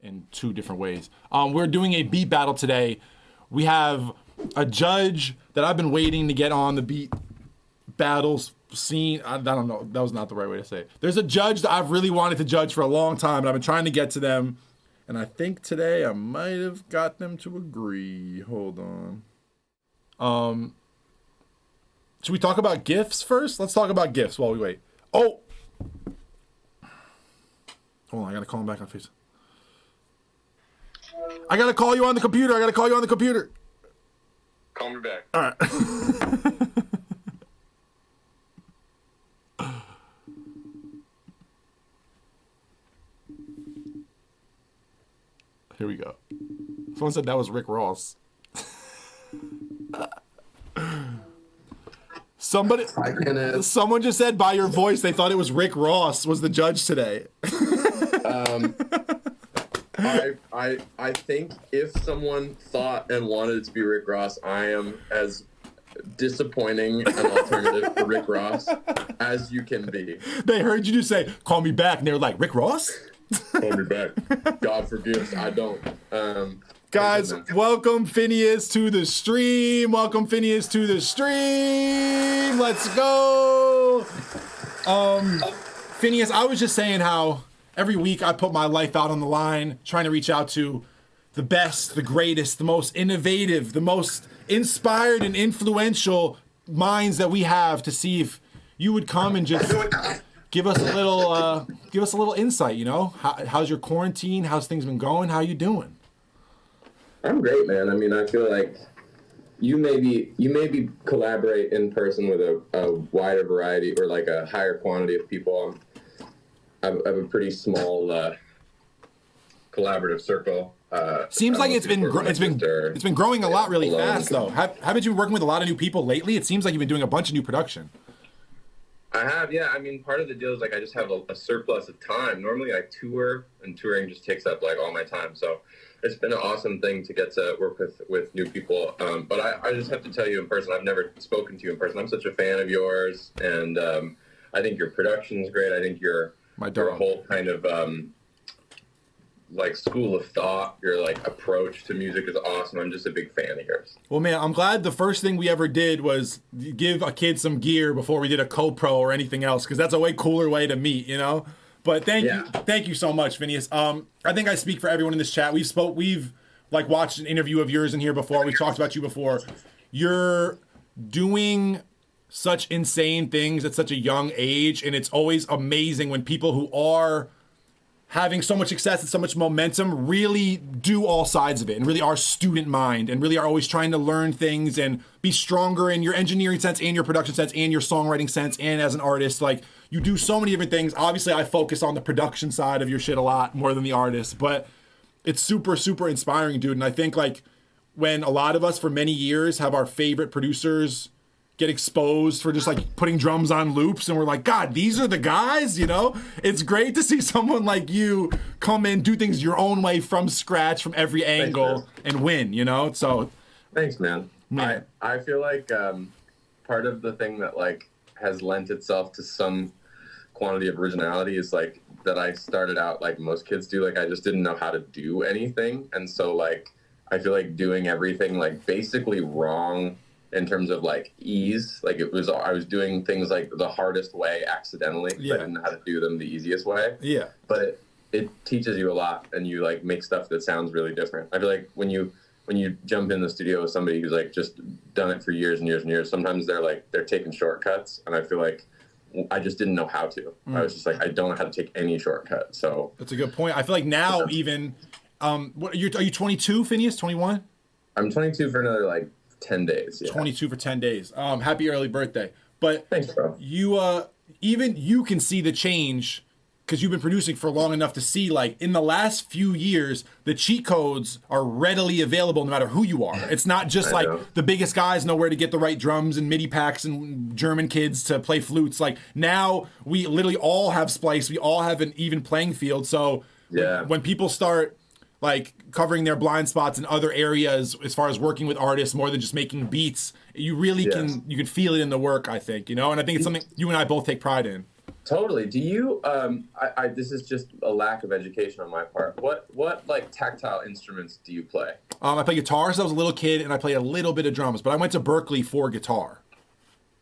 in two different ways. We're doing a beat battle today. We have a judge that I've been waiting to get on the beat battles scene. I don't know. That was not the right way to say it. There's a judge that I've really wanted to judge for a long time, and I've been trying to get to them. And I think today I might have got them to agree. Hold on. Should we talk about gifts first? Let's talk about gifts while we wait. Oh! Hold on, I gotta call him back on FaceTime. I gotta call you on the computer. Call me back. All right. Here we go. Someone said that was Rick Ross. Someone just said by your voice they thought it was Rick Ross was the judge today. I think if someone thought and wanted it to be Rick Ross, I am as disappointing an alternative for Rick Ross as you can be. They heard you just say, call me back, and they were like, Rick Ross? Call me back. God forgives, I don't. Guys, welcome Phineas to the stream. Let's go. Phineas, I was just saying how every week I put my life out on the line, trying to reach out to the best, the greatest, the most innovative, the most inspired and influential minds that we have to see if you would come and just give us a little insight, you know? How's your quarantine? How's things been going? How you doing? I'm great, man. I mean, I feel like you maybe collaborate in person with a wider variety or like a higher quantity of people. I have a pretty small collaborative circle. Seems like it's been growing a lot really fast though. Haven't you been working with a lot of new people lately? It seems like you've been doing a bunch of new production. I have, yeah. I mean, part of the deal is like I just have a surplus of time. Normally I tour, and touring just takes up like all my time. So it's been an awesome thing to get to work with new people. But I just have to tell you in person, I've never spoken to you in person. I'm such a fan of yours, and I think your production's great. I think your whole kind of like school of thought, your like approach to music is awesome. I'm just a big fan of yours. Well, man, I'm glad the first thing we ever did was give a kid some gear before we did a co-pro or anything else, because that's a way cooler way to meet, you know? But thank you so much, Phineas. I think I speak for everyone in this chat. We've like watched an interview of yours in here before. We've talked about you before. You're doing such insane things at such a young age, and it's always amazing when people who are having so much success and so much momentum really do all sides of it and really are student mind and really are always trying to learn things and be stronger in your engineering sense and your production sense and your songwriting sense and as an artist. Like, you do so many different things. Obviously, I focus on the production side of your shit a lot more than the artist, but it's super, super inspiring, dude. And I think like when a lot of us for many years have our favorite producers get exposed for just like putting drums on loops and we're like, God, these are the guys, you know? It's great to see someone like you come in, do things your own way from scratch, from every angle, and win, you know? So thanks, man. I feel like part of the thing that like has lent itself to some quantity of originality is like that I started out like most kids do. Like I just didn't know how to do anything. And so like I feel like doing everything like basically wrong in terms of like ease, like I was doing things like the hardest way accidentally. I didn't know how to do them the easiest way. Yeah. But it teaches you a lot, and you like make stuff that sounds really different. I feel like when you jump in the studio with somebody who's like just done it for years and years and years, sometimes they're taking shortcuts, and I feel like I just didn't know how to. I was just like, I don't know how to take any shortcut. So that's a good point. I feel like now even, are you 22, Phineas? 21? I'm 22 for another like 10 days. Yeah. 22 for 10 days. Happy early birthday. But thanks, bro. Even you can see the change because you've been producing for long enough to see, like, in the last few years, the cheat codes are readily available no matter who you are. It's not just like the biggest guys know where to get the right drums and MIDI packs and German kids to play flutes. Like, now we literally all have Splice. We all have an even playing field. So when people start like covering their blind spots in other areas as far as working with artists more than just making beats, you really can feel it in the work, I think, you know? And I think it's something you and I both take pride in. Totally. Do you? This is just a lack of education on my part. What like tactile instruments do you play? I play guitar since I was a little kid, and I play a little bit of drums. But I went to Berkeley for guitar.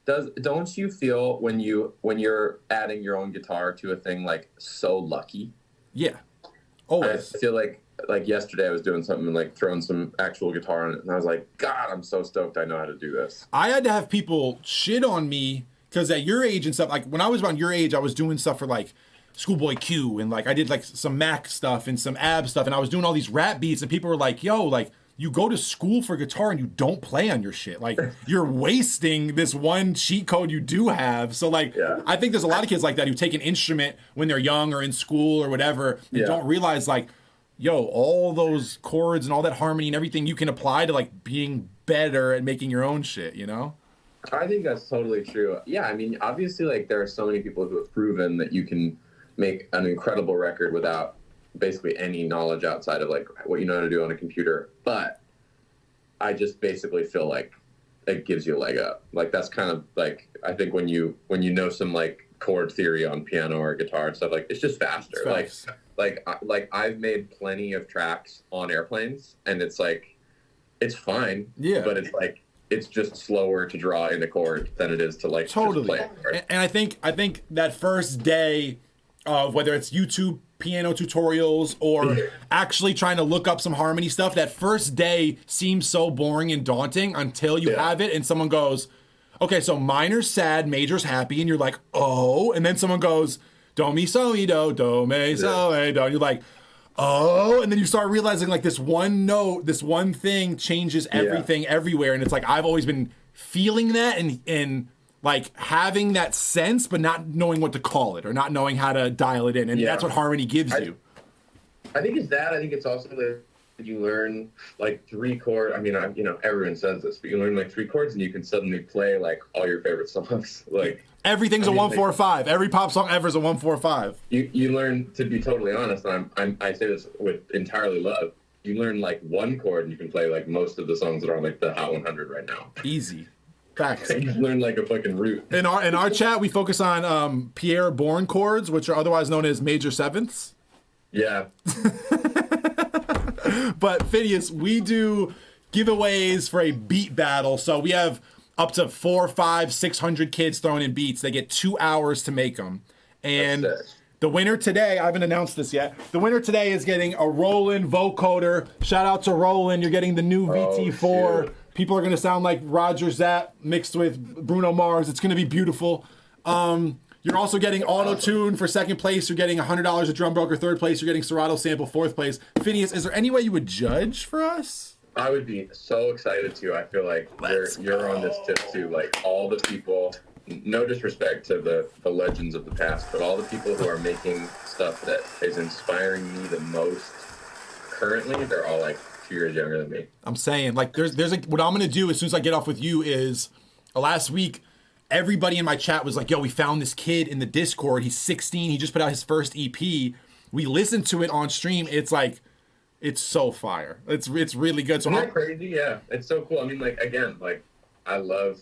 Don't you feel when you're adding your own guitar to a thing like so lucky? Yeah, always. I feel like yesterday I was doing something and like throwing some actual guitar on it, and I was like, God, I'm so stoked I know how to do this. I had to have people shit on me because at your age and stuff, like when I was around your age, I was doing stuff for like Schoolboy Q and like I did like some Mac stuff and some Ab stuff, and I was doing all these rap beats, and people were like, yo, like you go to school for guitar and you don't play on your shit. Like you're wasting this one cheat code you do have. So like, yeah. I think there's a lot of kids like that who take an instrument when they're young or in school or whatever and don't realize like, yo, all those chords and all that harmony and everything you can apply to like being better at making your own shit, you know? I think that's totally true. Yeah, I mean, obviously like there are so many people who have proven that you can make an incredible record without basically any knowledge outside of like what you know how to do on a computer, but I just basically feel like it gives you a leg up. Like that's kind of like I think when you know some like chord theory on piano or guitar and stuff, like it's just faster. Like I've made plenty of tracks on airplanes, and it's like it's fine, but it's like it's just slower to draw in a chord than it is to like totally just play it. And I think that first day of whether it's YouTube piano tutorials or actually trying to look up some harmony stuff, that first day seems so boring and daunting until you have it and someone goes, okay, so minor's sad, major's happy, and you're like, oh, and then someone goes, do mi so mi do me so mi do, and you're like, oh, and then you start realizing like this one note, this one thing changes everything everywhere, and it's like I've always been feeling that and like having that sense, but not knowing what to call it or not knowing how to dial it in. And that's what harmony gives you. I think it's that. I think it's also that you learn like 3 chords. I mean, everyone says this, but you learn like 3 chords and you can suddenly play like all your favorite songs. Like everything's a 1-4-5. Every pop song ever is a 1-4-5. You learn, to be totally honest, and I say this with entirely love, you learn like 1 chord and you can play like most of the songs that are on like the Hot 100 right now. Easy. Facts. You learn like a fucking root. In our chat, we focus on Pierre Bourne chords, which are otherwise known as major sevenths. Yeah. But Phineas, we do giveaways for a beat battle. So we have up to 400, 500, 600 kids throwing in beats. They get 2 hours to make them. And the winner today, I haven't announced this yet. The winner today is getting a Roland vocoder. Shout out to Roland. You're getting the new VT4. People are going to sound like Roger Zapp mixed with Bruno Mars. It's going to be beautiful. You're also getting auto-tune for second place. You're getting $100 at Drum Broker third place. You're getting Serato sample fourth place. Phineas, is there any way you would judge for us? I would be so excited to. I feel like you're on this tip too. Like all the people, no disrespect to the legends of the past, but all the people who are making stuff that is inspiring me the most currently, they're all like 2 years younger than me. I'm saying, like, there's what I'm gonna do as soon as I get off with you is last week everybody in my chat was like, yo, we found this kid in the Discord. He's 16. He just put out his first EP. We listened to it on stream. It's like, it's so fire. It's really good. So isn't that crazy? Yeah, it's so cool. I mean, like, again, like, I love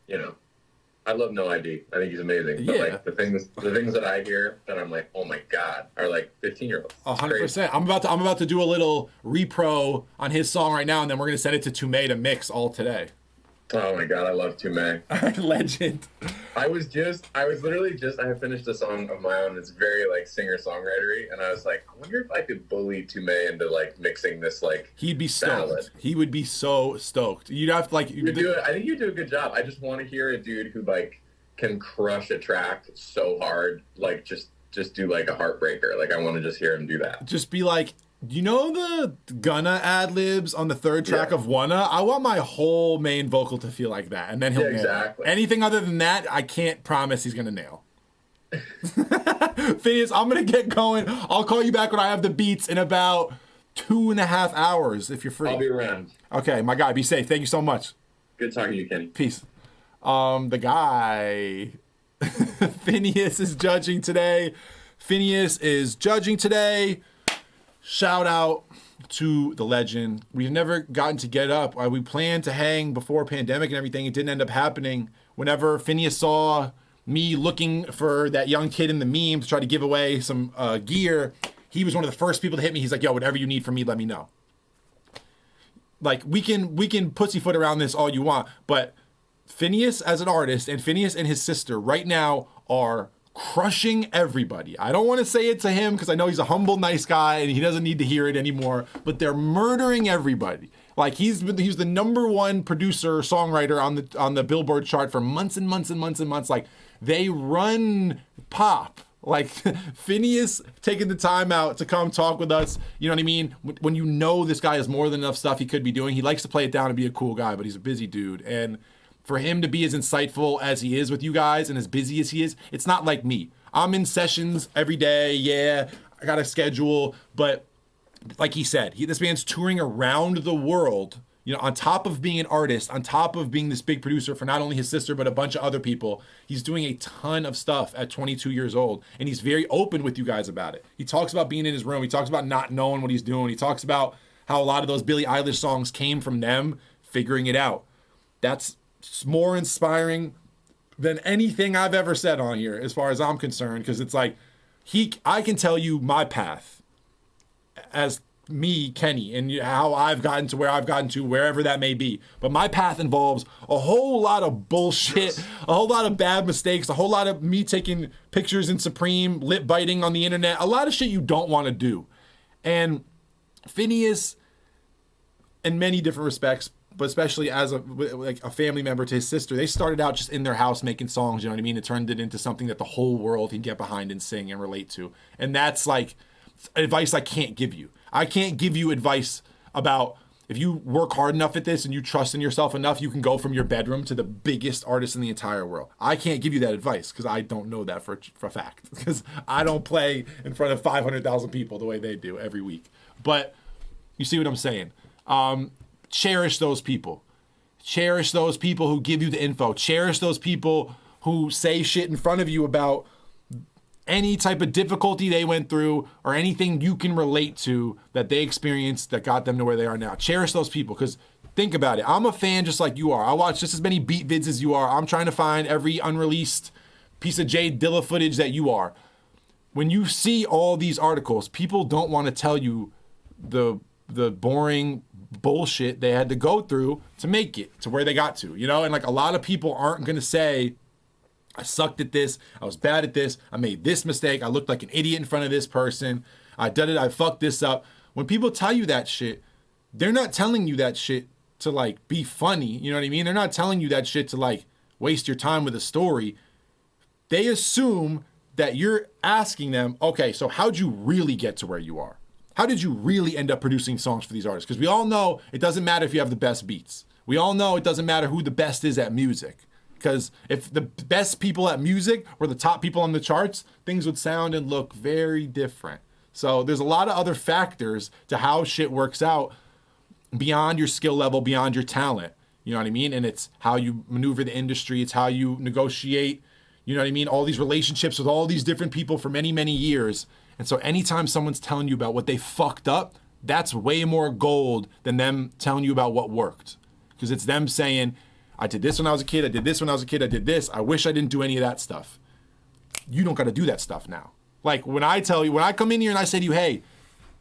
No ID. I think he's amazing. But like the things that I hear that I'm like, oh my God, are like 15-year-olds. 100%. I'm about to do a little repro on his song right now, and then we're gonna send it to Tumay to mix all today. Oh my God, I love Tumay. Legend. I had finished a song of my own. It's very like singer-songwritery, and I was like, I wonder if I could bully Tumay into like mixing this like. He'd be stoked. Ballad. He would be so stoked. You'd have to like. You do it. I think you do a good job. I just want to hear a dude who like can crush a track so hard, like just do like a heartbreaker. Like I want to just hear him do that. Just be like, you know the Gunna ad-libs on the third track of Wanna? I want my whole main vocal to feel like that, and then he'll nail exactly. Anything other than that, I can't promise he's gonna nail. Phineas, I'm gonna get going. I'll call you back when I have the beats in about 2.5 hours if you're free. I'll be around. Okay, my guy, be safe. Thank you so much. Good talking to you, Kenny. Peace. The guy, Phineas is judging today. Shout out to the legend. We've never gotten to get up. We planned to hang before pandemic and everything. It didn't end up happening. Whenever Phineas saw me looking for that young kid in the meme to try to give away some gear, he was one of the first people to hit me. He's like, yo, whatever you need from me, let me know. Like, we can pussyfoot around this all you want, but Phineas as an artist and Phineas and his sister right now are crushing everybody. I don't want to say it to him because I know he's a humble, nice guy and he doesn't need to hear it anymore, but they're murdering everybody. Like, he's the #1 producer, songwriter on the Billboard chart for months and months and months and months. Like, they run pop. Like, Phineas taking the time out to come talk with us, you know what I mean? When you know this guy has more than enough stuff he could be doing, he likes to play it down and be a cool guy, but he's a busy dude. And for him to be as insightful as he is with you guys and as busy as he is, it's not like me. I'm in sessions every day. Yeah, I got a schedule, but like he said, this man's touring around the world, you know, on top of being an artist, on top of being this big producer for not only his sister, but a bunch of other people. He's doing a ton of stuff at 22 years old, and he's very open with you guys about it. He talks about being in his room. He talks about not knowing what he's doing. He talks about how a lot of those Billie Eilish songs came from them figuring it out. That's more inspiring than anything I've ever said on here, as far as I'm concerned, because it's like, I can tell you my path as me, Kenny, and how I've gotten to where I've gotten to, wherever that may be. But my path involves a whole lot of bullshit, a whole lot of bad mistakes, a whole lot of me taking pictures in Supreme, lip biting on the internet, a lot of shit you don't want to do. And Phineas, in many different respects, but especially as a family member to his sister, they started out just in their house making songs, you know what I mean? It turned it into something that the whole world can get behind and sing and relate to. And that's like advice I can't give you. I can't give you advice about if you work hard enough at this and you trust in yourself enough, you can go from your bedroom to the biggest artist in the entire world. I can't give you that advice because I don't know that for a fact, because I don't play in front of 500,000 people the way they do every week. But you see what I'm saying? Cherish those people. Cherish those people who give you the info. Cherish those people who say shit in front of you about any type of difficulty they went through or anything you can relate to that they experienced that got them to where they are now. Cherish those people, because think about it. I'm a fan just like you are. I watch just as many beat vids as you are. I'm trying to find every unreleased piece of Jay Dilla footage that you are. When you see all these articles, people don't want to tell you the boring bullshit they had to go through to make it to where they got to, you know? And like, a lot of people aren't going to say, I sucked at this, I was bad at this, I made this mistake, I looked like an idiot in front of this person, I did it, I fucked this up. When people tell you that shit, they're not telling you that shit to like be funny, you know what I mean? They're not telling you that shit to like waste your time with a story. They assume that you're asking them, okay, so how'd you really get to where you are? How did you really end up producing songs for these artists? Because we all know it doesn't matter if you have the best beats. We all know it doesn't matter who the best is at music. Because if the best people at music were the top people on the charts, things would sound and look very different. So there's a lot of other factors to how shit works out beyond your skill level, beyond your talent. You know what I mean? And it's how you maneuver the industry. It's how you negotiate, you know what I mean? All these relationships with all these different people for many, many years. And so anytime someone's telling you about what they fucked up, that's way more gold than them telling you about what worked. Because it's them saying, I did this when I was a kid, I did this when I was a kid, I did this, I wish I didn't do any of that stuff. You don't got to do that stuff now. Like, when I tell you, when I come in here and I say to you, hey,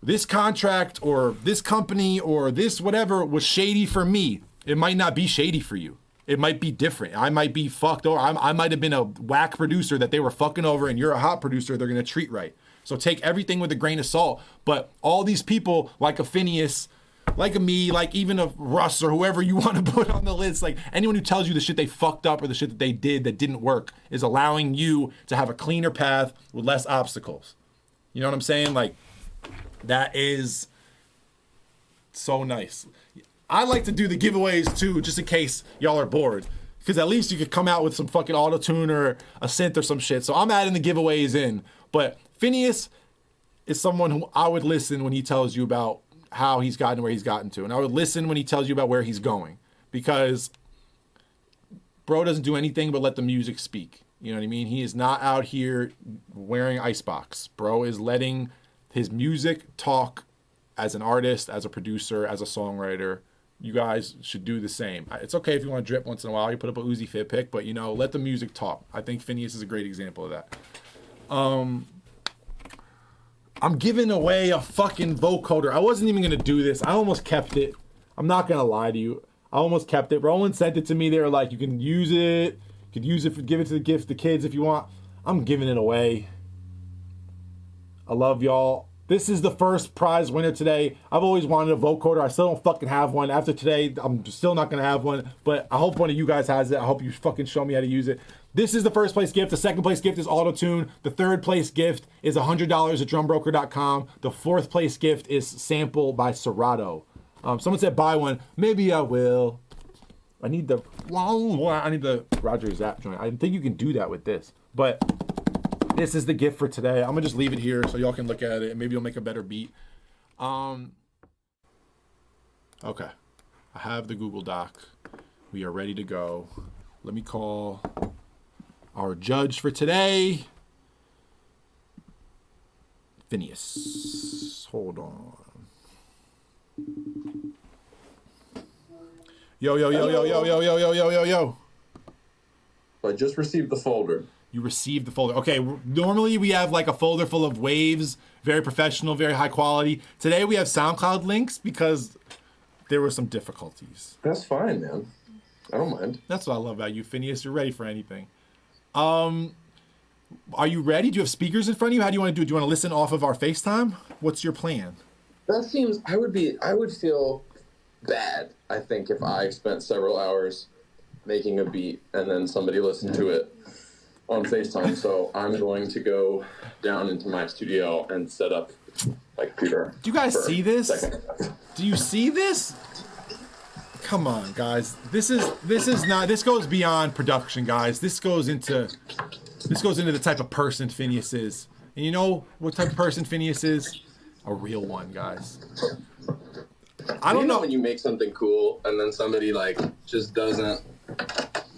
this contract or this company or this whatever was shady for me, it might not be shady for you. It might be different. I might be fucked over. I might have been a whack producer that they were fucking over, and you're a hot producer they're going to treat right. So take everything with a grain of salt. But all these people, like a Phineas, like a me, like even a Russ or whoever you want to put on the list, like anyone who tells you the shit they fucked up or the shit that they did that didn't work is allowing you to have a cleaner path with less obstacles. You know what I'm saying? Like, that is so nice. I like to do the giveaways too, just in case y'all are bored. Because at least you could come out with some fucking auto-tune or a synth or some shit. So I'm adding the giveaways in. But Phineas is someone who I would listen when he tells you about how he's gotten where he's gotten to. And I would listen when he tells you about where he's going. Because bro doesn't do anything but let the music speak. You know what I mean? He is not out here wearing icebox. Bro is letting his music talk as an artist, as a producer, as a songwriter. you guys should do the same. It's okay if you want to drip once in a while. You put up a Uzi Fit pic, but, you know, let the music talk. I think Phineas is a great example of that. I'm giving away a fucking vocoder. I wasn't even going to do this. I almost kept it. I'm not going to lie to you. I almost kept it. Roland sent it to me. They were like, you can use it. You could use it for, give it to the kids if you want. I'm giving it away. I love y'all. This is the first prize winner today. I've always wanted a vocoder. I still don't fucking have one. After today, I'm still not going to have one. But I hope one of you guys has it. I hope you fucking show me how to use it. This is the first place gift. The second place gift is auto-tune. The third place gift is $100 at drumbroker.com. The fourth place gift is sample by Serato. Someone said buy one. Maybe I will. I need the Roger Zapp joint. I think you can do that with this. But this is the gift for today. I'm gonna just leave it here so y'all can look at it and maybe you'll make a better beat. Okay. I have the Google Doc. We are ready to go. Let me call our judge for today. Phineas. Hold on. Yo. I just received the folder. You received the folder. Okay, normally we have like a folder full of waves, very professional, very high quality. Today we have SoundCloud links because there were some difficulties. That's fine, man. I don't mind. That's what I love about you, Phineas. You're ready for anything. Are you ready? Do you have speakers in front of you? How do you want to do it? Do you want to listen off of our FaceTime? What's your plan? That seems, I would feel bad, I think, if I spent several hours making a beat and then somebody listened to it on FaceTime. So I'm going to go down into my studio and set up my computer. Do you guys see this? Do you see this? Come on, guys. This goes beyond production, guys. This goes into the type of person Phineas is. And you know what type of person Phineas is? A real one, guys. I don't know when you make something cool and then somebody like just doesn't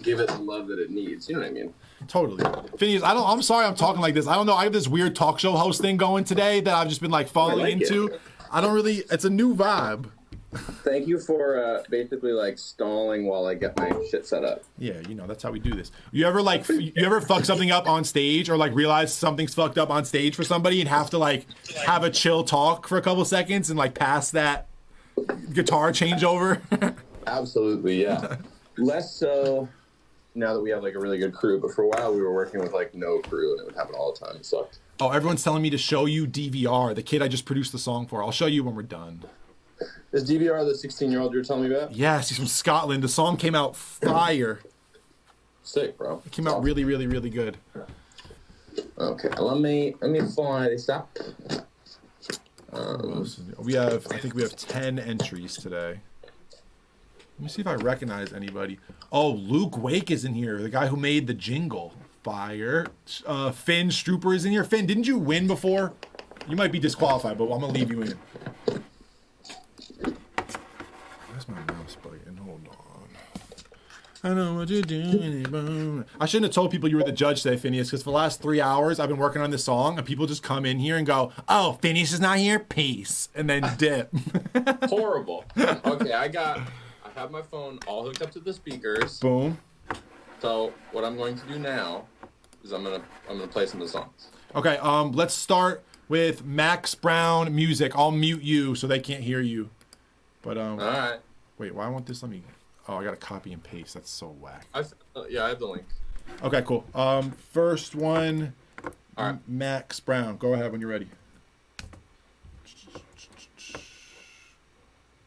give it the love that it needs. You know what I mean? Totally. Phineas, I'm sorry I'm talking like this. I don't know. I have this weird talk show host thing going today that I've just been like falling into. It's a new vibe. Thank you for basically like stalling while I get my shit set up. Yeah, you know, that's how we do this. You ever fuck something up on stage or like realize something's fucked up on stage for somebody and have to like have a chill talk for a couple seconds and like pass that guitar changeover? Absolutely, yeah. Less so now that we have like a really good crew, but for a while we were working with like no crew and it would happen all the time. It sucked. Oh, everyone's telling me to show you DVR, the kid I just produced the song for. I'll show you when we're done. Is DVR the 16-year-old you're telling me about? Yes, he's from Scotland. The song came out fire. Sick, bro. It came out really, really, really good. Okay, let me fly this up. I think we have 10 entries today. Let me see if I recognize anybody. Oh, Luke Wake is in here, the guy who made the jingle. Fire. Finn Strooper is in here. Finn, didn't you win before? You might be disqualified, but I'm gonna leave you in. Where's my mouse button? Hold on. I know what you're doing. I shouldn't have told people you were the judge today, Phineas, because for the last 3 hours I've been working on this song, and people just come in here and go, "Oh, Phineas is not here. Peace," and then dip. Horrible. Okay, I have my phone all hooked up to the speakers. Boom. So what I'm going to do now is I'm gonna play some of the songs. Okay. Let's start with Max Brown music. I'll mute you so they can't hear you. But all right. Wait, why won't this let me? Oh, I gotta copy and paste. That's so whack. I have the link. Okay, cool. First one. All right. Max Brown. Go ahead when you're ready.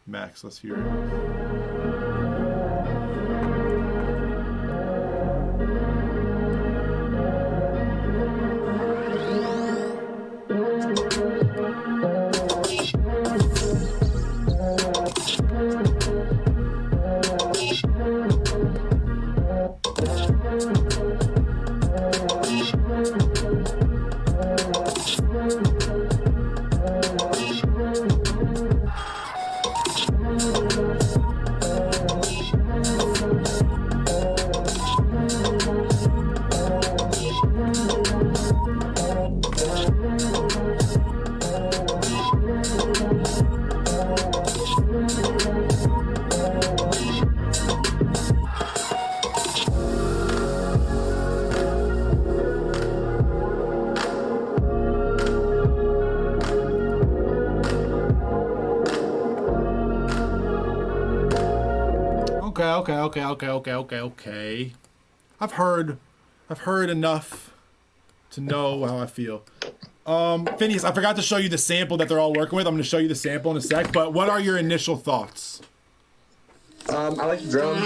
Max, let's hear it. Okay. I've heard enough to know how I feel. Phineas, I forgot to show you the sample that they're all working with. I'm going to show you the sample in a sec, but what are your initial thoughts? I like the drums.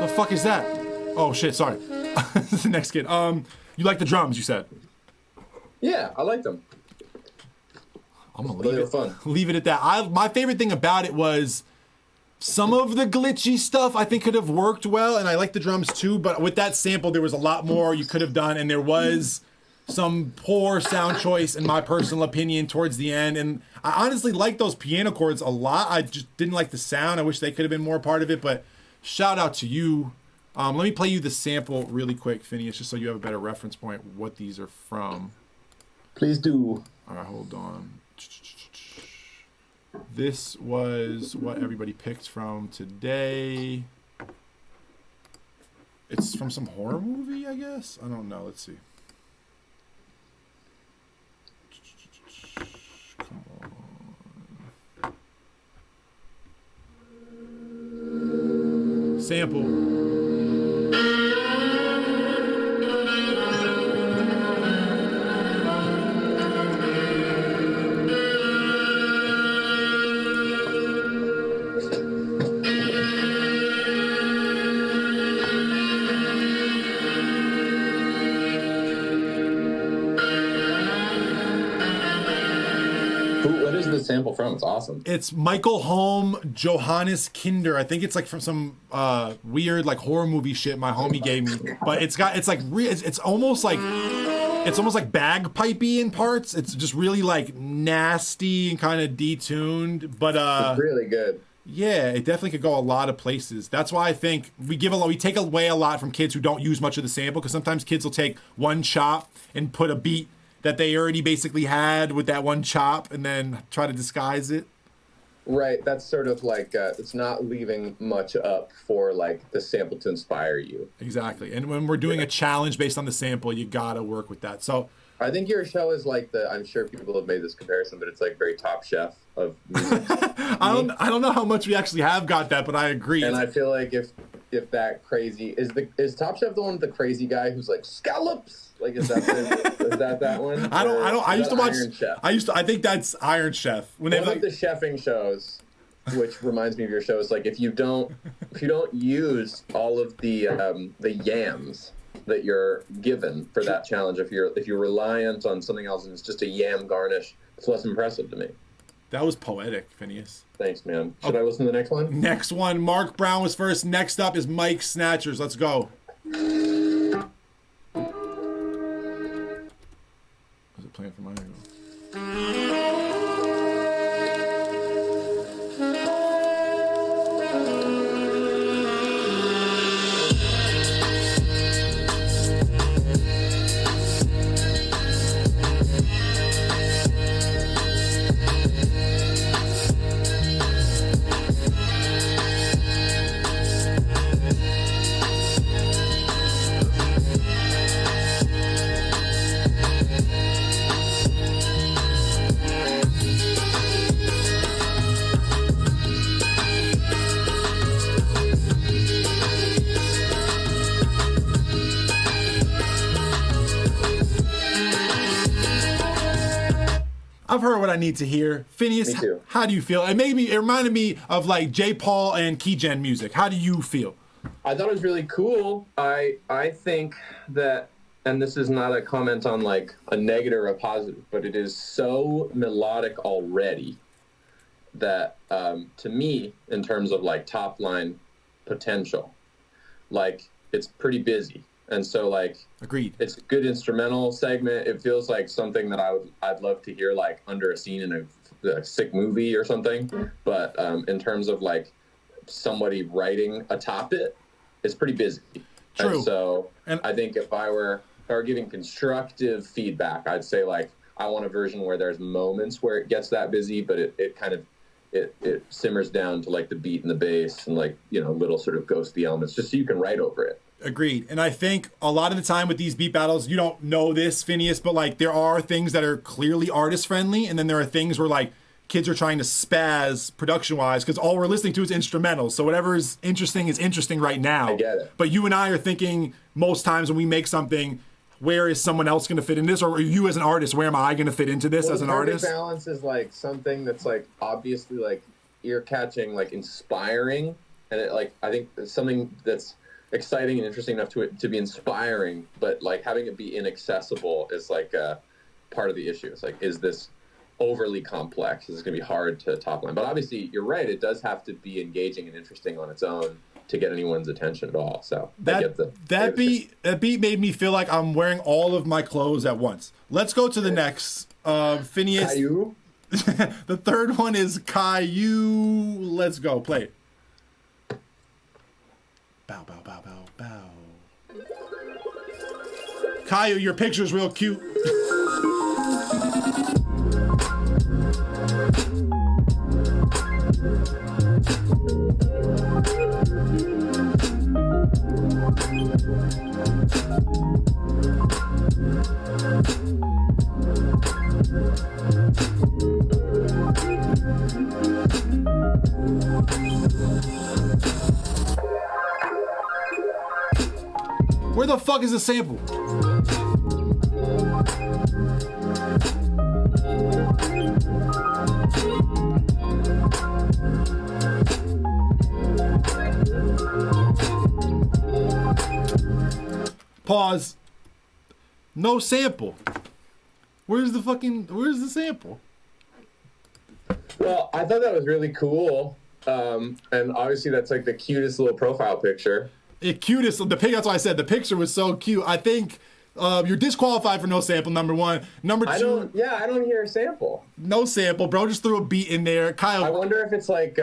The fuck is that? Oh shit, sorry. The next kid. You like the drums, you said? Yeah, I like them. I'm gonna leave it at that. My favorite thing about it was some of the glitchy stuff I think could have worked well, and I like the drums too, but with that sample there was a lot more you could have done, and there was some poor sound choice in my personal opinion towards the end, and I honestly like those piano chords a lot. I just didn't like the sound. I wish they could have been more part of it, but shout out to you. Let me play you the sample really quick, Phineas, just so you have a better reference point what these are from. Please do. All right, hold on. This was what everybody picked from today. It's from some horror movie, I guess? I don't know. Let's see. Come on. Sample. Sample from? It's awesome. It's Michael Holm, Johannes Kinder. I think it's like from some weird like horror movie shit my homie gave me. But it's almost like bagpipey in parts. It's just really like nasty and kind of detuned. But it's really good. Yeah, it definitely could go a lot of places. That's why I think we take away a lot from kids who don't use much of the sample, because sometimes kids will take one chop and put a beat that they already basically had with that one chop and then try to disguise it. Right. That's sort of like, it's not leaving much up for like the sample to inspire you. Exactly. And when we're doing a challenge based on the sample, you gotta work with that. So I think your show is like I'm sure people have made this comparison, but it's like very Top Chef of music. I don't know how much we actually have got that, but I agree. And I feel like if that crazy is Top Chef the one with the crazy guy who's like scallops? Like is that one? I used to watch Iron Chef. I think that's Iron Chef. One of the chefing shows, which reminds me of your show, is like if you don't use all of the yams that you're given for that challenge, if you're reliant on something else and it's just a yam garnish, it's less impressive to me. That was poetic, Phineas. Thanks, man. Should I listen to the next one? Next one. Mark Brown was first. Next up is Mike Snatchers. Let's go. Was it playing for mine? I've heard what I need to hear. Phineas, me too. How do you feel? It reminded me of like J. Paul and Keygen music. How do you feel? I thought it was really cool. I think that, and this is not a comment on like a negative or a positive, but it is so melodic already that to me, in terms of like top line potential, like it's pretty busy. And so like, agreed. It's a good instrumental segment. It feels like something that I'd love to hear like under a scene in a sick movie or something. But in terms of like somebody writing atop it, it's pretty busy. True. And so I think if I were giving constructive feedback, I'd say like I want a version where there's moments where it gets that busy, but it kind of it simmers down to like the beat and the bass and like, you know, little sort of ghosty elements just so you can write over it. Agreed. And I think a lot of the time with these beat battles, you don't know this, Phineas, but like there are things that are clearly artist friendly, and then there are things where like kids are trying to spaz production-wise because all we're listening to is instrumentals. So whatever is interesting right now. I get it. But you and I are thinking most times when we make something, where is someone else going to fit in this? Or you as an artist, where am I going to fit into this as an artist? Balance is like something that's like obviously like ear-catching, like inspiring. And it, like, I think it's something that's exciting and interesting enough to be inspiring, but like having it be inaccessible is like part of the issue. It's like, is this overly complex? Is this going to be hard to top line? But obviously, you're right. It does have to be engaging and interesting on its own to get anyone's attention at all. So that beat made me feel like I'm wearing all of my clothes at once. Let's go to the next. Phineas. Caillou? The third one is Caillou. Let's go. Play it. Bow, bow, bow, bow, bow. Caillou, your picture's real cute. Where the fuck is the sample? Pause. No sample. Where's the sample? Well, I thought that was really cool. And obviously that's like the cutest little profile picture. The cutest, that's why I said the picture was so cute. I think you're disqualified for no sample, number one. Number two, I don't hear a sample. No sample, bro. Just threw a beat in there. Kyle. I wonder if it's like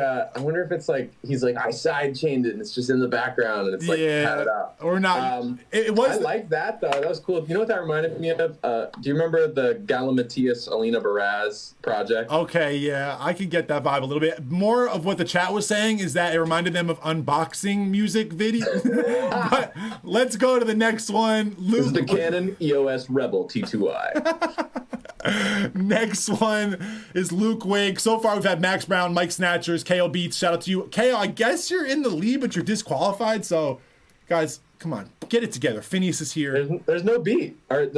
he's like, I sidechained it and it's just in the background and it's like padded out. Or not. It was. I like that though. That was cool. You know what that reminded me of? Do you remember the Galimatias Alina Baraz project? Okay, yeah, I can get that vibe a little bit. More of what the chat was saying is that it reminded them of unboxing music videos. But let's go to the next one. This is the Canon EOS Rebel T2i. Next one is Luke Wake. So far, we've had Max Brown, Mike Snatchers, KO Beats. Shout out to you. KO, I guess you're in the lead, but you're disqualified. So, guys, come on. Get it together. Phineas is here. There's no beat. There's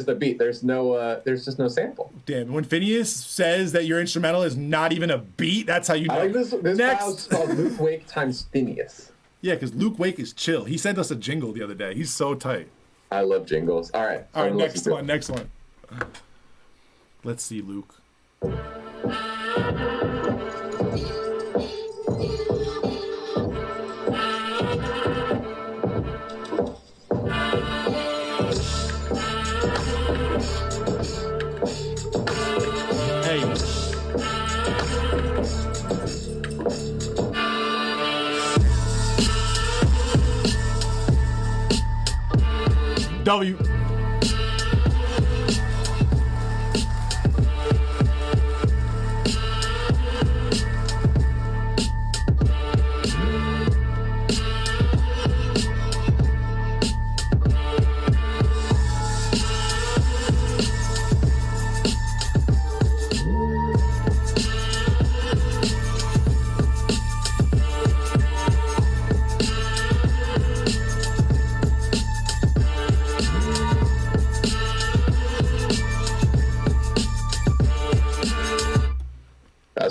the beat. There's just no sample. Damn, when Phineas says that your instrumental is not even a beat, that's how you know. I like this file's called Luke Wake times Phineas. Yeah, because Luke Wake is chill. He sent us a jingle the other day. He's so tight. I love jingles. All right, next one. Let's see, Luke. Hey. W.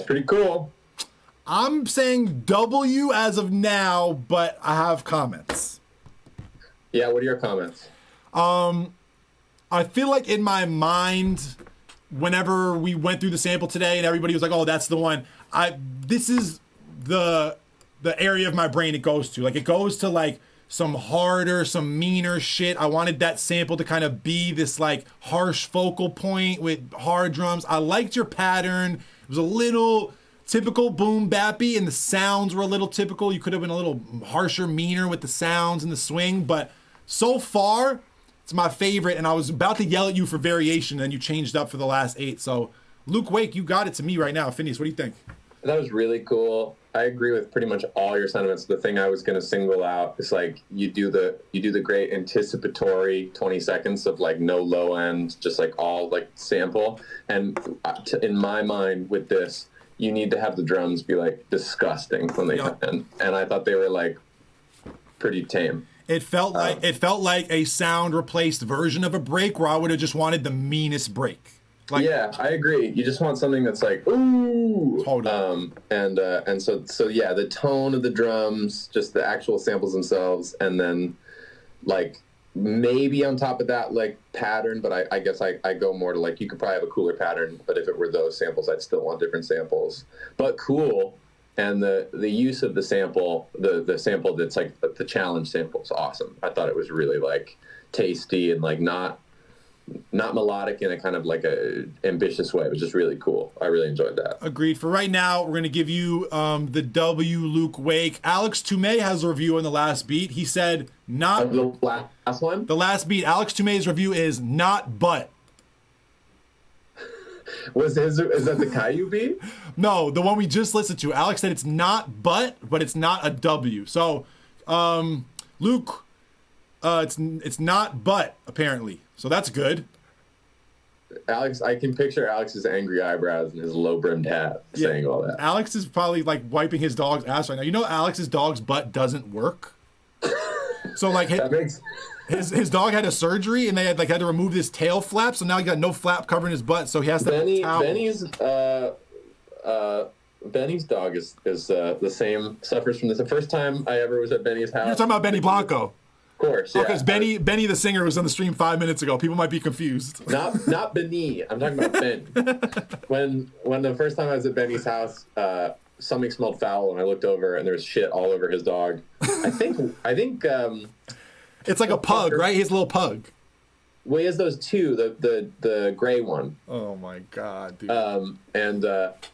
Pretty cool. I'm saying W as of now, but I have comments. Yeah, what are your comments? I feel like in my mind, whenever we went through the sample today and everybody was like, "Oh, that's the one," this is the area of my brain it goes to. Like it goes to like some harder, some meaner shit. I wanted that sample to kind of be this like harsh focal point with hard drums. I liked your pattern. It was a little typical boom bappy and the sounds were a little typical. You could have been a little harsher, meaner with the sounds and the swing, but so far it's my favorite and I was about to yell at you for variation and you changed up for the last 8. So Luke Wake, you got it to me right now. Phineas, what do you think? That was really cool. I agree with pretty much all your sentiments. The thing I was going to single out is like you do the great anticipatory 20 seconds of like no low end, just like all like sample. And in my mind with this, you need to have the drums be like disgusting when they come in. And I thought they were like pretty tame. It felt like a sound replaced version of a break where I would have just wanted the meanest break. Like, yeah, I agree. You just want something that's like, ooh. Totally. And so yeah, the tone of the drums, just the actual samples themselves, and then like maybe on top of that, like pattern, but I guess I go more to like, you could probably have a cooler pattern, but if it were those samples, I'd still want different samples. But cool. And the use of the sample, the sample that's like the challenge sample is awesome. I thought it was really like tasty and like not melodic in a kind of like a ambitious way. It was just really cool. I really enjoyed that. Agreed. For right now, we're going to give you the W. Luke Wake. Alex Toomey has a review on The Last Beat. He said not... The last one? The Last Beat. Alex Toomey's review is not but. Is that the Caillou beat? No, the one we just listened to. Alex said it's not but it's not a W. So, Luke, it's not but, apparently. So that's good. Alex, I can picture Alex's angry eyebrows and his low-brimmed hat saying all that. Alex is probably like wiping his dog's ass right now. You know Alex's dog's butt doesn't work? So like his dog had a surgery and they had to remove his tail flap, so now he got no flap covering his butt, so he has to have a towel. Benny's dog is the same, suffers from this. The first time I ever was at Benny's house. You're talking about Benny Blanco. Of course, yeah. Because Benny the singer was on the stream 5 minutes ago. People might be confused. Not Benny. I'm talking about Ben. When the first time I was at Benny's house, something smelled foul, and I looked over, and there was shit all over his dog. I think. It's like a pug, right? He's a little pug. Well, he has those two, the gray one. Oh my god, dude. And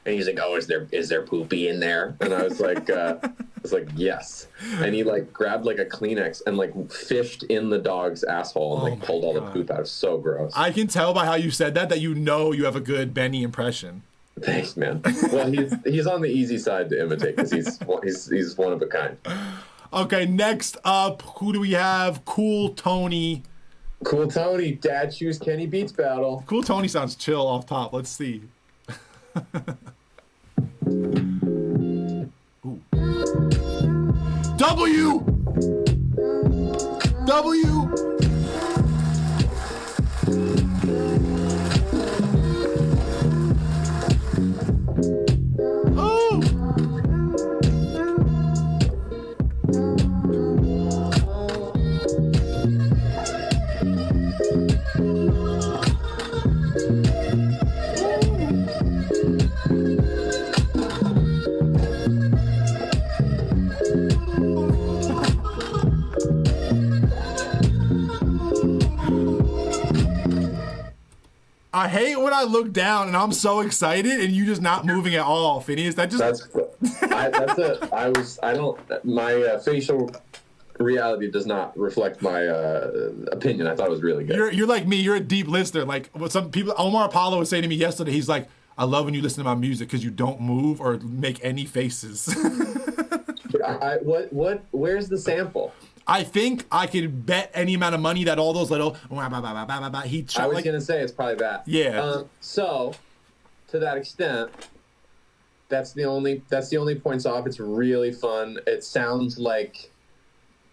he's like, "Oh, is there poopy in there?" And I was like, yes. And he like grabbed like a Kleenex and like fished in the dog's asshole and like pulled all the poop out. It was so gross. I can tell by how you said that you know you have a good Benny impression. Thanks, man. Well, he's on the easy side to imitate because he's one of a kind. Okay, next up, who do we have? Cool Tony. Cool Tony, Dad Choose Kenny Beats battle. Cool Tony sounds chill off top. Let's see. Ooh. W. Oh. I hate when I look down and I'm so excited and you just not moving at all, Phineas. My facial reality does not reflect my opinion. I thought it was really good. You're like me. You're a deep listener. Like what some people, Omar Apollo was saying to me yesterday. He's like, I love when you listen to my music because you don't move or make any faces. Where's the sample? I think I could bet any amount of money that all those little I was gonna say it's probably that. Yeah. So, to that extent, that's the only points off. It's really fun. It sounds like,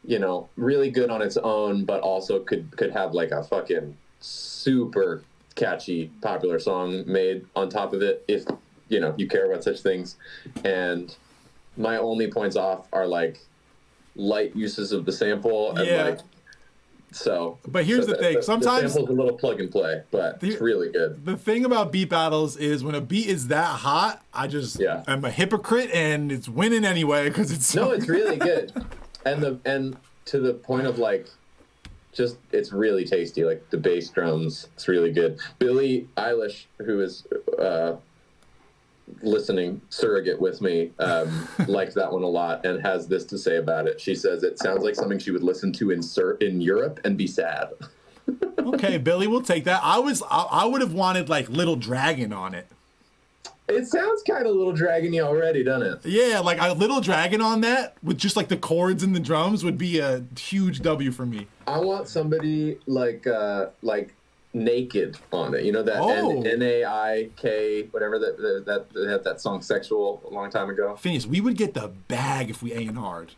really good on its own, but also could have like a fucking super catchy popular song made on top of it if you care about such things. And my only points off are like light uses of the sample and but here's the thing, sometimes the sample's a little plug and play, but it's really good. The thing about beat battles is when a beat is that hot, I'm a hypocrite and it's winning anyway because it's it's really good. And to the point of like just it's really tasty, like the bass drums, it's really good. Billie Eilish, who is listening surrogate with me, liked that one a lot and has this to say about it. She says it sounds like something she would listen to in Europe and be sad. Okay, Billy, we'll take that. I would have wanted like Little Dragon on it. It sounds kind of Little Dragon-y already, doesn't it? Yeah, like a Little Dragon on that with just like the chords and the drums would be a huge W for me. I want somebody like Naked on it. You know that Naik, whatever that they had that song "Sexual" a long time ago. Phineas, we would get the bag if we A&R'd.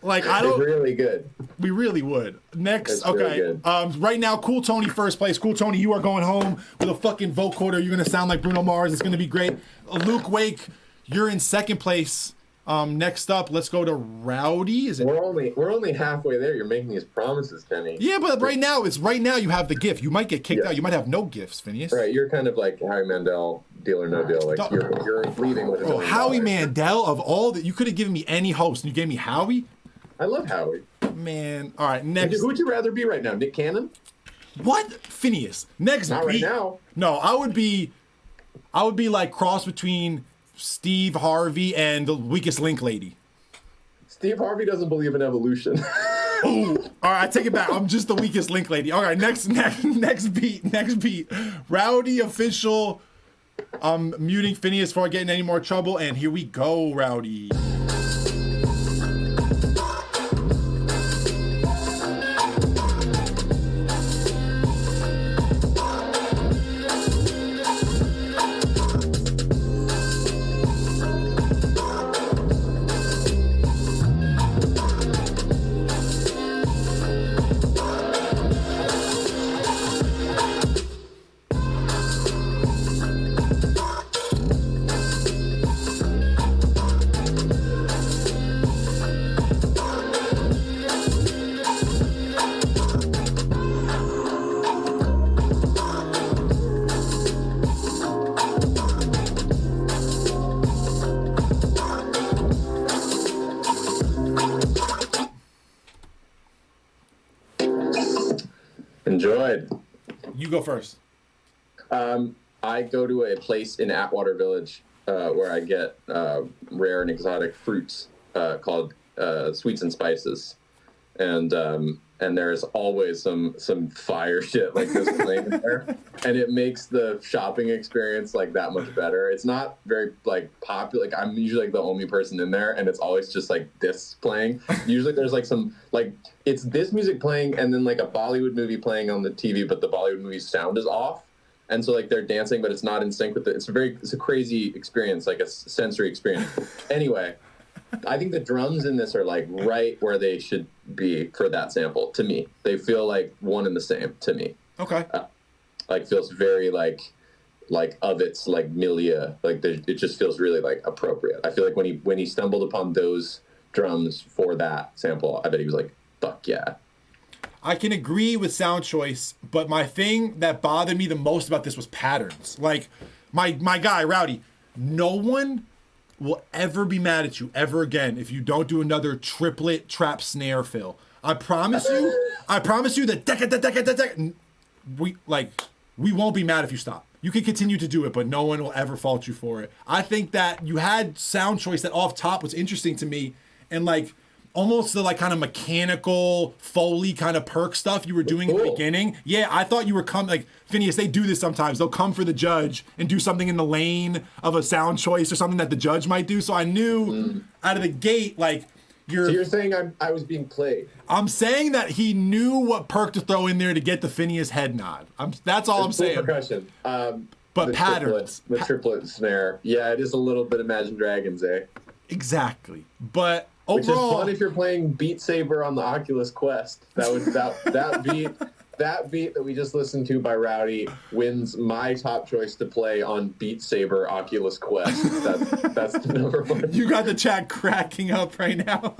Like I don't. It's really good. We really would. Next, It's okay. really good. Right now, Cool Tony first place. Cool Tony, you are going home with a fucking vocoder. You're gonna sound like Bruno Mars. It's gonna be great. Luke Wake, you're in second place. Next up, let's go to Rowdy. Is it? We're only halfway there. You're making these promises, Kenny. Yeah, but right now you have the gift. You might get kicked out. You might have no gifts, Phineas. Right, you're kind of like Howie Mandel, Deal or No Deal. Like you're leaving with $1 million. Howie Mandel of all that, you could have given me any host, and you gave me Howie. I love Howie. Man, all right. Next, who would you rather be right now, Nick Cannon? what? Phineas. Next, Not right now. No, I would be like cross between Steve Harvey and the Weakest Link lady. Steve Harvey doesn't believe in evolution. Ooh, all right, I take it back. I'm just the Weakest Link lady. All right, next beat. Rowdy official. I'm muting Phineas before I get in any more trouble, and here we go, Rowdy. Enjoyed. You go first. I go to a place in Atwater Village where I get rare and exotic fruits called sweets and spices, and there's always some fire shit like this playing there, and it makes the shopping experience like that much better. It's not very like popular. Like I'm usually like the only person in there, and it's always just like this playing. Usually there's like some like it's this music playing, and then like a Bollywood movie playing on the TV, but the Bollywood movie sound is off. And so like they're dancing, but it's not in sync with it. It's a crazy experience, like a sensory experience. Anyway, I think the drums in this are like right where they should be for that sample. To me, they feel like one and the same to me. Okay. Like feels very like of its like milieu. Like it just feels really like appropriate. I feel like when he stumbled upon those drums for that sample, I bet he was like, "Fuck yeah." I can agree with sound choice, but my thing that bothered me the most about this was patterns. Like, my guy, Rowdy, no one will ever be mad at you ever again if you don't do another triplet trap snare fill. I promise you that we won't be mad if you stop. You can continue to do it, but no one will ever fault you for it. I think that you had sound choice that off top was interesting to me, and like almost the like kind of mechanical Foley kind of perk stuff you were doing at the beginning. Yeah, I thought you were like Phineas, they do this sometimes. They'll come for the judge and do something in the lane of a sound choice or something that the judge might do. So I knew out of the gate, like So you're saying I was being played. I'm saying that he knew what perk to throw in there to get the Phineas head nod. That's all I'm saying. Percussion. But patterns. The triplet snare. Yeah, it is a little bit Imagine Dragons, eh? Exactly. But which is overall, fun if you're playing Beat Saber on the Oculus Quest. That beat that we just listened to by Rowdy wins my top choice to play on Beat Saber Oculus Quest. That's the number one. You got the chat cracking up right now.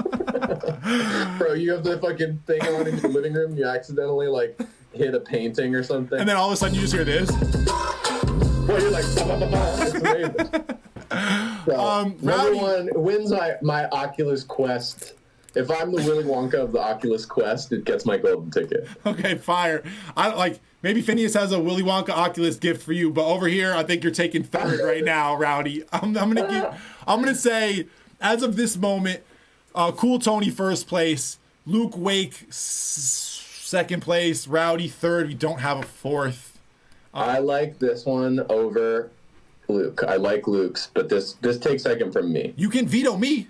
Bro, you have the fucking thing on in your living room and you accidentally like hit a painting or something. And then all of a sudden you just hear this. Well, you're like, bah, bah, bah, bah. It's amazing. So, number one wins my Oculus Quest. If I'm the Willy Wonka of the Oculus Quest, it gets my golden ticket. Okay, fire. I like maybe Phineas has a Willy Wonka Oculus gift for you, but over here I think you're taking third right now, Rowdy. I'm gonna say as of this moment, Cool Tony first place, Luke Wake second place, Rowdy third. We don't have a fourth. I like this one over Luke. I like Luke's, but this takes second from me. You can veto me.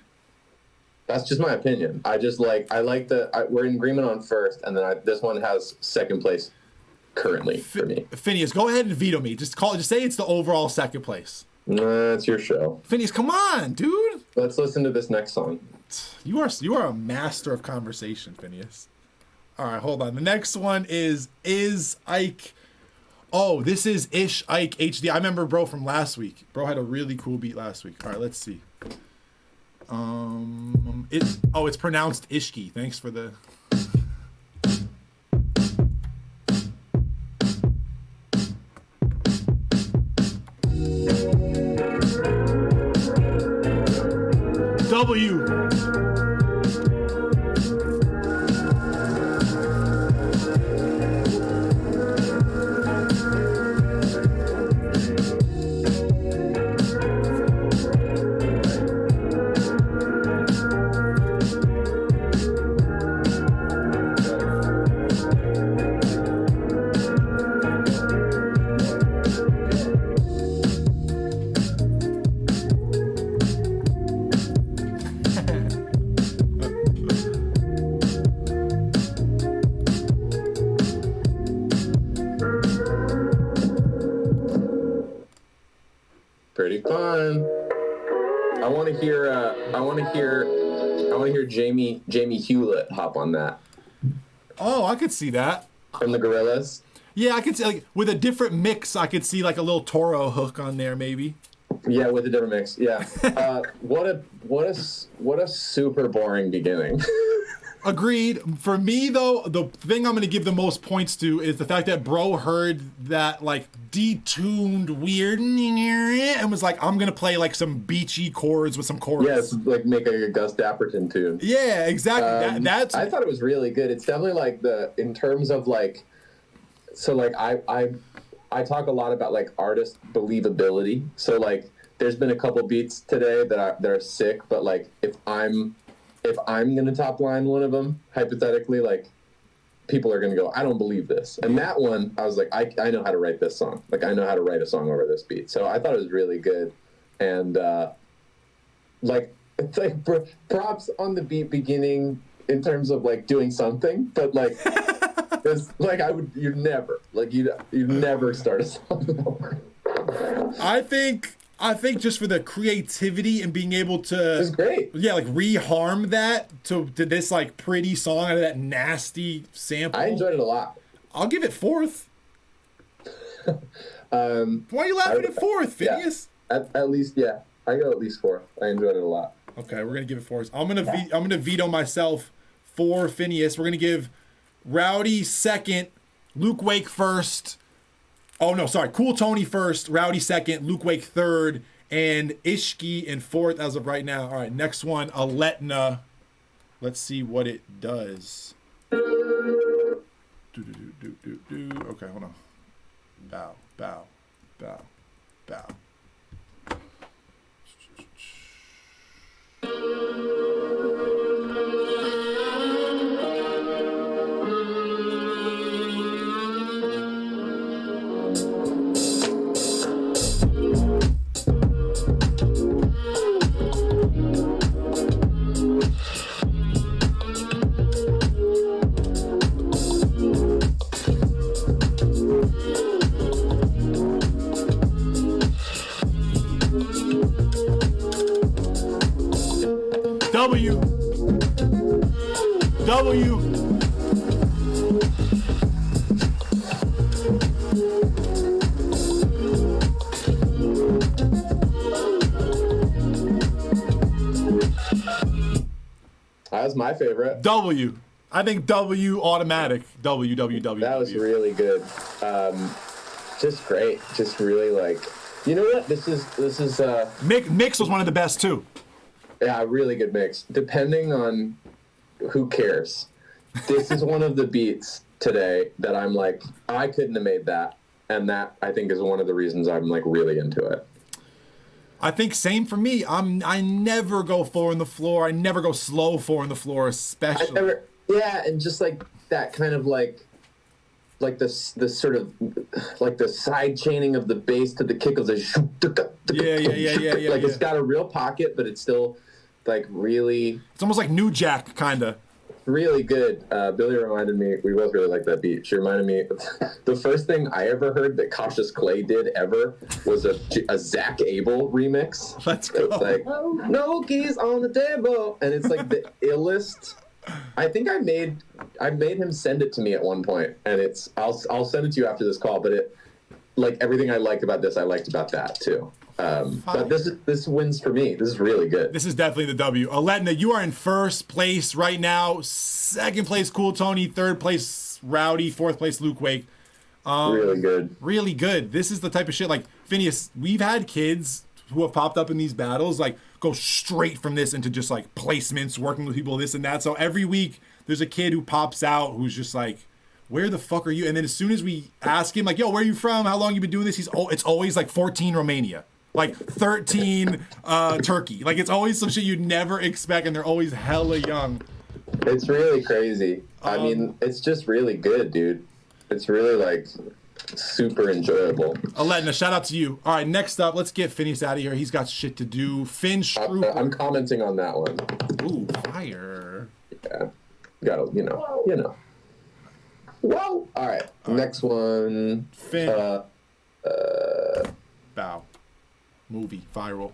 That's just my opinion. I like we're in agreement on first, and then this one has second place currently for me. Phineas, go ahead and veto me. Just say it's the overall second place. It's your show. Phineas, come on, dude. Let's listen to this next song. You are a master of conversation, Phineas. All right, hold on. The next one is Ike. Oh, this is Ish Ike HD. I remember bro from last week. Bro had a really cool beat last week. All right, let's see. It's pronounced Ishki. Thanks for the. W. Pretty fun. I want to hear Jamie Hewlett hop on that. Oh, I could see that. From the Gorillaz. Yeah, I could see, like, with a different mix, I could see like a little Toro hook on there, maybe. Yeah, with a different mix. Yeah. What a super boring beginning. Agreed. For me, though, the thing I'm going to give the most points to is the fact that bro heard that, like, detuned weird and was like, I'm going to play, like, some beachy chords with some chords. Yeah, it's like make a Gus Dapperton tune. Yeah, exactly. That's. I thought it was really good. It's definitely, like, in terms of, like, so, like, I talk a lot about, like, artist believability. So, like, there's been a couple beats today that are sick, but, like, if I'm going to top line one of them, hypothetically, like, people are going to go, I don't believe this. And that one, I was like, I know how to write this song. Like, I know how to write a song over this beat. So I thought it was really good. And, like, it's like props on the beat beginning in terms of, like, doing something. But, like, it's like you'd never start a song over. I think just for the creativity and being able to, it's great. Yeah, like reharm that to this like pretty song out of that nasty sample. I enjoyed it a lot. I'll give it fourth. Why are you laughing at fourth, Phineas? Yeah, at least, yeah. I go at least fourth. I enjoyed it a lot. Okay, we're gonna give it fourth. I'm gonna veto myself for Phineas. We're gonna give Rowdy second, Luke Wake first. Oh, no, sorry. Cool Tony first, Rowdy second, Luke Wake third, and Ishki in fourth as of right now. All right, next one, Aletna. Let's see what it does. Okay, hold on. Bow, bow, bow, bow. W. That was my favorite. W. I think W automatic. W. That was really good. Just great. Just really like, you know what? This is Mix was one of the best too. Yeah, really good mix. Depending on who cares. This is one of the beats today that I'm like, I couldn't have made that. And that, I think, is one of the reasons I'm, like, really into it. I think same for me. I never go 4 on the floor. I never go slow 4 on the floor, especially. Yeah, and just, like, that kind of, like, like this sort of like the side chaining of the bass to the kick of the yeah. Like it's got a real pocket, but it's still like really. It's almost like New Jack kind of. Really good. Billy reminded me, we both really like that beat. She reminded me, the first thing I ever heard that Cautious Clay did ever was a Zach Abel remix. Let's go. It's like, no keys on the table. And it's like the illest. I think I made him send it to me at one point, and I'll send it to you after this call, but it, like everything I liked about this, I liked about that too. But this wins for me. This is really good. This is definitely the W. Aletna, you are in first place right now. Second place, Cool Tony. Third place, Rowdy. Fourth place, Luke Wake. Really good. Really good. This is the type of shit, like, Phineas, we've had kids who have popped up in these battles, like, go straight from this into just, like, placements, working with people, this and that. So every week, there's a kid who pops out who's just like, where the fuck are you? And then as soon as we ask him, like, yo, where are you from? How long you been doing this? It's always, like, 14 Romania. Like 13 Turkey. Like it's always some shit you'd never expect, and they're always hella young. It's really crazy. I mean, it's just really good, dude. It's really like super enjoyable. Aletna, shout out to you. All right, next up, let's get Phineas out of here. He's got shit to do. Finn Stroop. I'm commenting on that one. Ooh, fire. Yeah. Gotta, you know. Whoa! All right. Next one. Finn. Bow. Movie viral.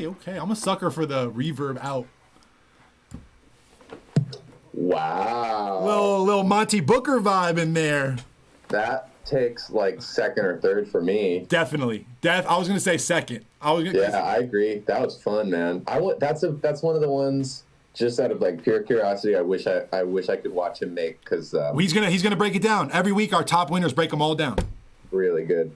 Okay. I'm a sucker for the reverb out. Wow. Little Monty Booker vibe in there. That takes like second or third for me. Definitely. I was gonna say second. I agree. That was fun, man. That's one of the ones. Just out of like pure curiosity, I wish I could watch him make, because he's gonna break it down every week. Our top winners break them all down. Really good.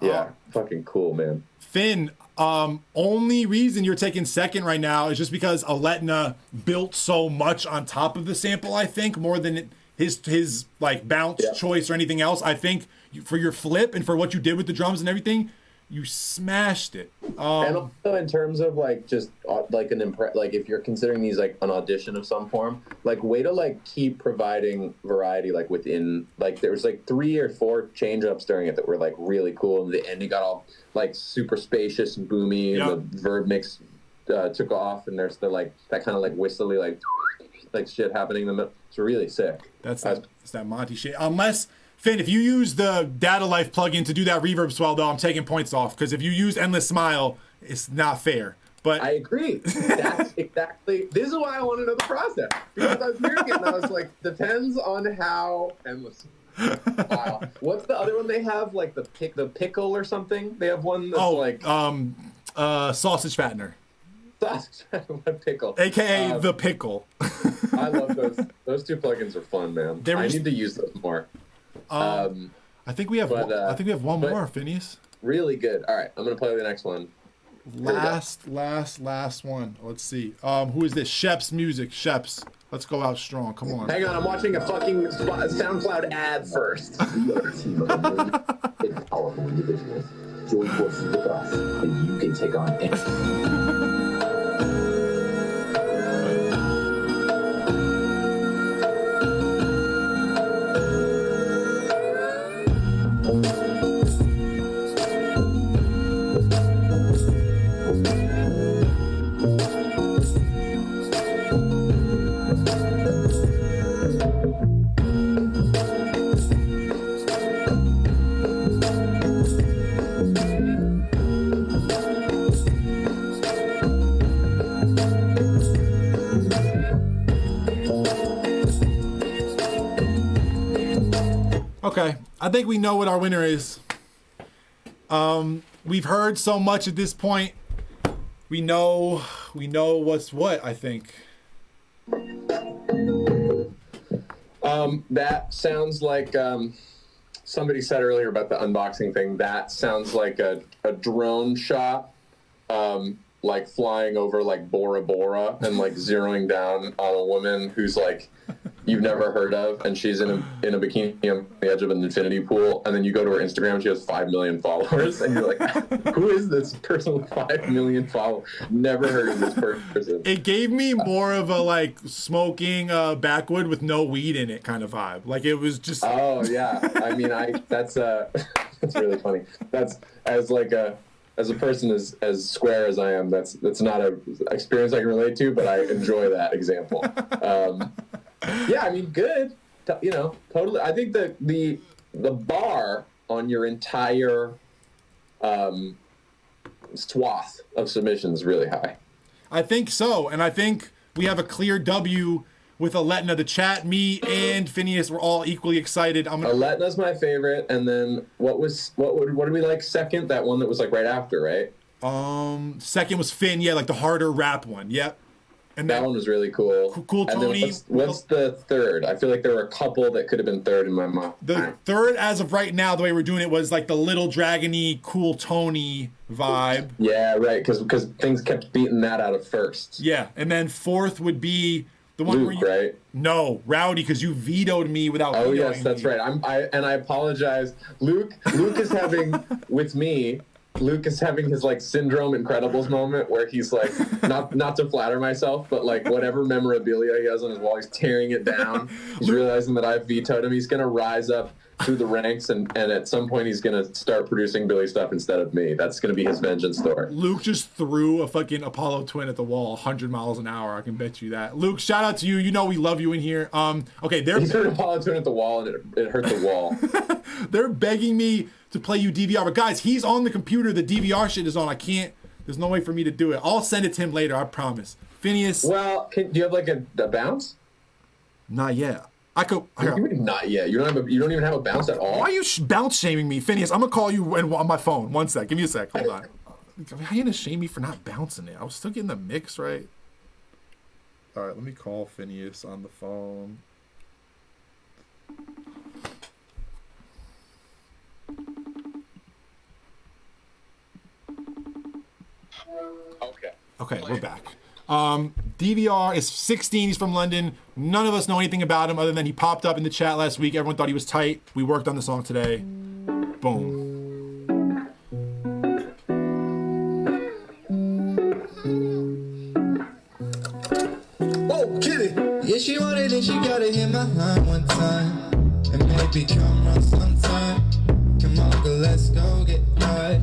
Yeah, fucking cool, man. Finn, only reason you're taking second right now is just because Aletna built so much on top of the sample. I think more than his like bounce choice or anything else. I think for your flip and for what you did with the drums and everything, you smashed it. And also in terms of like just like like if you're considering these like an audition of some form, like way to like keep providing variety, like within, like there was like 3 or 4 change ups during it that were like really cool, and the ending got all like super spacious and boomy, and the verb mix took off, and there's the like that kind of like whistly like shit happening in the middle. It's really sick. It's that Monty shit. Unless Finn, if you use the Data Life plugin to do that reverb swell, though, I'm taking points off, because if you use Endless Smile, it's not fair. But I agree. That's exactly. This is why I want to know the process, because I was hearing it and I was like, depends on how Endless. Wow. What's the other one they have? Like the pickle or something? They have one that's sausage fattener. Pickle. AKA the pickle. I love those. Those 2 plugins are fun, man. I need to use those more. I think we have one more, Phineas. Really good. All right, I'm gonna play the next one. Last one. Let's see. Who is this? Shep's music. Shep's. Let's go out strong. Come on. Hang on, I'm watching a fucking SoundCloud ad first. We are a team of and powerful individuals. Join forces with us, and you can take on anything. Okay, I think we know what our winner is. We've heard so much at this point. We know what's what, I think. That sounds like somebody said earlier about the unboxing thing. That sounds like a drone shot, like flying over like Bora Bora and like zeroing down on a woman who's like you've never heard of, and she's in a bikini on the edge of an infinity pool, and then you go to her Instagram and she has 5 million followers, and you're like, who is this person with 5 million followers? Never heard of this person. It gave me more of a like smoking backwood with no weed in it kind of vibe. Like it was just. Oh yeah, I mean, that's that's really funny. That's as a person as square as I am. That's not a experience I can relate to, but I enjoy that example. Yeah, I mean, good. Totally. I think the bar on your entire swath of submissions is really high. I think so, and I think we have a clear W with Aletna. The chat, me and Phineas were all equally excited. Aletna's my favorite, and then what did we like second? That one that was like right after, right? Second was Finn, yeah, like the harder rap one. Yep. And that one was really cool. Cool Tony. And then what's the third? I feel like there were a couple that could have been third in my mind. The third, as of right now, the way we're doing it was like the Little Dragony, Cool Tony vibe. Yeah, right. Because things kept beating that out of first. Yeah, and then fourth would be the one Luke, where you, right? No, Rowdy, because you vetoed me without. Oh yes, that's right. I apologize. Luke is having with me. Luke is having his like Syndrome Incredibles moment where he's like, not to flatter myself, but like whatever memorabilia he has on his wall, he's tearing it down. He's realizing that I've vetoed him. He's gonna rise up through the ranks, and at some point he's gonna start producing Billy stuff instead of me. That's gonna be his vengeance story. Luke just threw a fucking Apollo twin at the wall, 100 miles an hour. I can bet you that. Luke, shout out to you. You know we love you in here. Okay, he threw an Apollo twin at the wall, and it hurt the wall. They're begging me to play you DVR, but guys, he's on the computer. The DVR shit is on. I can't. There's no way for me to do it. I'll send it to him later. I promise. Phineas. Well, do you have like a bounce? Not yet. I could. Not yet. You don't even have a bounce at all. Why are you bounce shaming me, Phineas? I'm gonna call you on my phone. One sec. Give me a sec. Hold on. How you gonna shame me for not bouncing it? I was still getting the mix right. All right. Let me call Phineas on the phone. Okay, we're back. DVR is 16. He's from London. None of us know anything about him other than he popped up in the chat last week. Everyone thought he was tight. We worked on the song today. Boom. Oh, kitty. Yeah, she wanted it. She gotta hit my line one time. And maybe come around sometime. Come on, girl, let's go get high.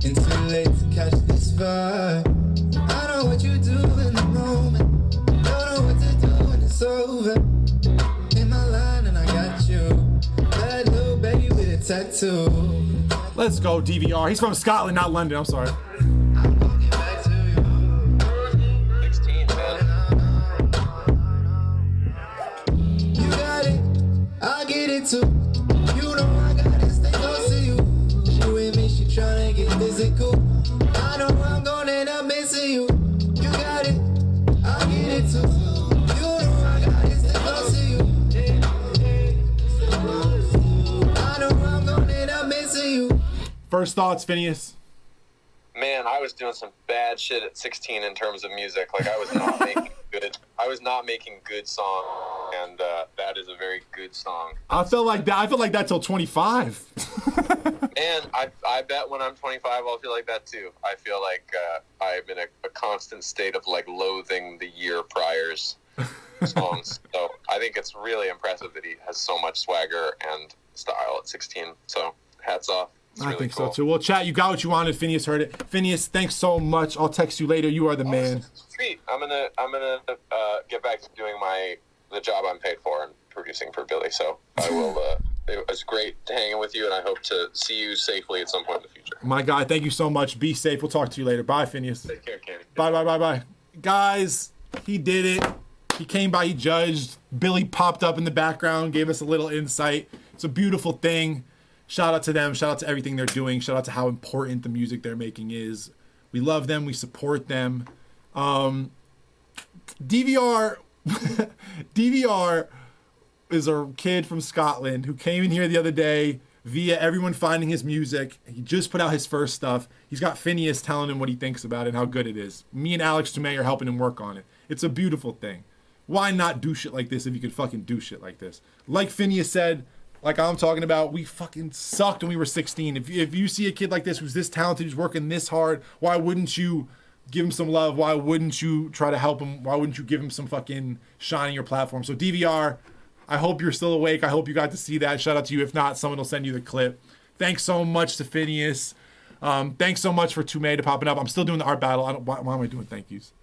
It's too late to catch this vibe. I know what you do in the moment. Don't know what to do when it's over. In my line and I got you. That little baby with a tattoo. Let's go, DVR. He's from Scotland, not London. I'm sorry. I'm gonna get back to you. 16, man. You got it. I get it too. You know I got it. Stay close to you. She with me. She tryna get physical. I know I'm gonna end up missing you. You got it. I get it too. You know I got it. Stay close to you. I know I'm gonna end up missing you. First thoughts, Phineas. Man, I was doing some bad shit at 16 in terms of music. Like I was not making good songs, and that is a very good song. I felt like that till 25. And I bet when I'm 25, I'll feel like that too. I feel like I'm in a constant state of like loathing the year prior's songs. So I think it's really impressive that he has so much swagger and style at 16. So hats off. I think so too. Well, chat, you got what you wanted. Phineas heard it. Phineas, thanks so much. I'll text you later. You are the man. Sweet. I'm gonna get back to doing the job I'm paid for and producing for Billy. So I will. It was great hanging with you, and I hope to see you safely at some point in the future. My guy, thank you so much. Be safe. We'll talk to you later. Bye, Phineas. Take care, Kenny. Bye. Guys, he did it. He came by. He judged. Billy popped up in the background, gave us a little insight. It's a beautiful thing. Shout out to them. Shout out to everything they're doing. Shout out to how important the music they're making is. We love them. We support them. DVR DVR is a kid from Scotland who came in here the other day via everyone finding his music. He just put out his first stuff. He's got Phineas telling him what he thinks about it and how good it is. Me and Alex Tomei are helping him work on it. It's a beautiful thing. Why not do shit like this if you could fucking do shit like this? Like Phineas said, like I'm talking about, we fucking sucked when we were 16. If you see a kid like this who's this talented, who's working this hard, why wouldn't you give him some love? Why wouldn't you try to help him? Why wouldn't you give him some fucking shine on your platform? So DVR, I hope you're still awake. I hope you got to see that. Shout out to you. If not, someone will send you the clip. Thanks so much to Phineas. Thanks so much for Tomei to popping up. I'm still doing the art battle. Why am I doing thank yous?